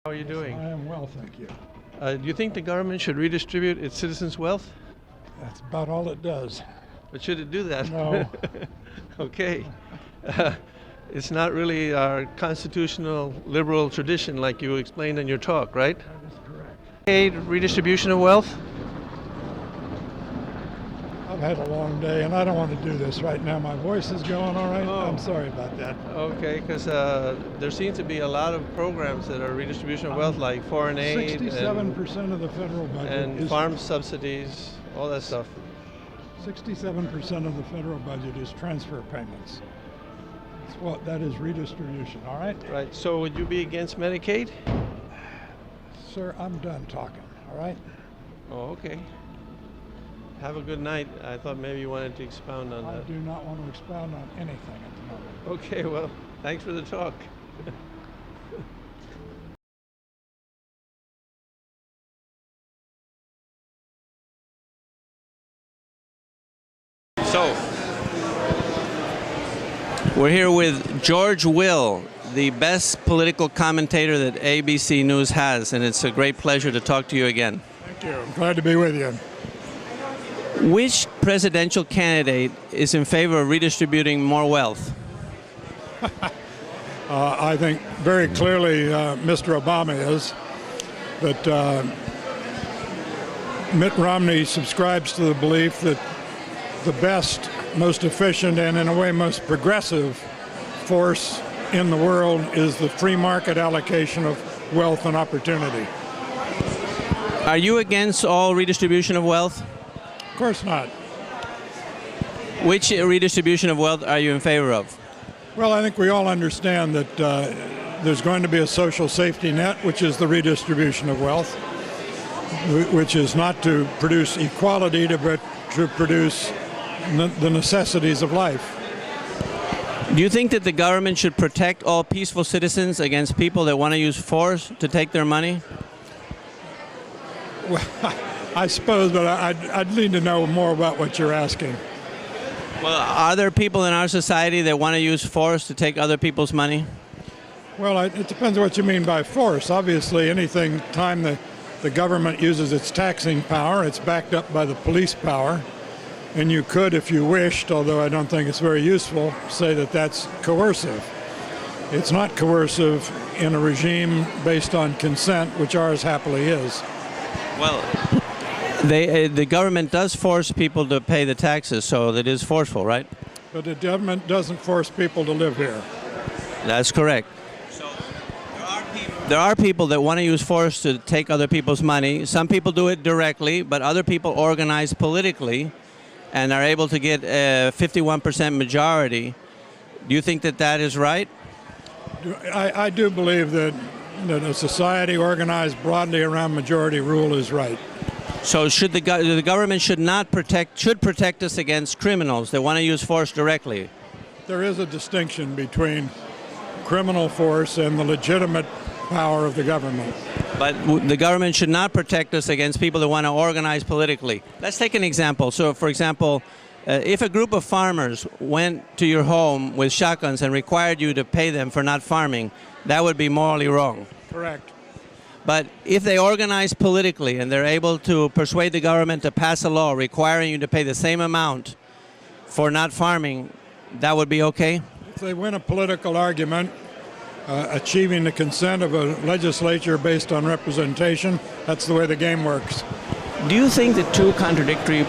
How are you doing? I am well, thank you. Do you think the government should redistribute its citizens' wealth? That's about all it does. But should it do that? No. Okay. It's not really our constitutional liberal tradition like you explained in your talk, right? That is correct. Aid, redistribution of wealth? I've had a long day and I don't want to do this right now. My voice is going all right. Oh. I'm sorry about that. Okay, because there seems to be a lot of programs that are redistribution of wealth, like foreign aid 67% of the federal budget and is farm subsidies, all that stuff. 67% of the federal budget is transfer payments. That is redistribution, all right? Right, so would you be against Medicaid? Sir, I'm done talking, all right? Oh, okay. Have a good night. I thought maybe you wanted to expound on I that. do not want to expound on anything at the moment. Okay, well, thanks for the talk. So, we're here with George Will, the best political commentator that ABC News has, and it's a great pleasure to talk to you again. Thank you. I'm glad to be with you. Which presidential candidate is in favor of redistributing more wealth? I think very clearly Mr. Obama is, but Mitt Romney subscribes to the belief that the best, most efficient, and in a way most progressive force in the world is the free market allocation of wealth and opportunity. Are you against all redistribution of wealth? Of course not. Which redistribution of wealth are you in favor of? Well, I think we all understand that there's going to be a social safety net, which is the redistribution of wealth, which is not to produce equality, but to produce the necessities of life. Do you think that the government should protect all peaceful citizens against people that want to use force to take their money? Well, I suppose, but I'd need to know more about what you're asking. Well, are there people in our society that want to use force to take other people's money? Well, it depends on what you mean by force. Obviously, time the government uses its taxing power, it's backed up by the police power. And you could, if you wished, although I don't think it's very useful, say that that's coercive. It's not coercive in a regime based on consent, which ours happily is. Well, the government does force people to pay the taxes, so that is forceful, right? But the government doesn't force people to live here. That's correct. So there are people that want to use force to take other people's money. Some people do it directly, but other people organize politically and are able to get a 51% majority. Do you think that that is right? I do believe that a society organized broadly around majority rule is right. So the government should protect us against criminals that want to use force directly? There is a distinction between criminal force and the legitimate power of the government. But the government should not protect us against people that want to organize politically. Let's take an example. So, for example, if a group of farmers went to your home with shotguns and required you to pay them for not farming, that would be morally wrong. Correct. But if they organize politically and they're able to persuade the government to pass a law requiring you to pay the same amount for not farming, that would be okay? If they win a political argument, achieving the consent of a legislature based on representation, that's the way the game works. Do you think that two contradictory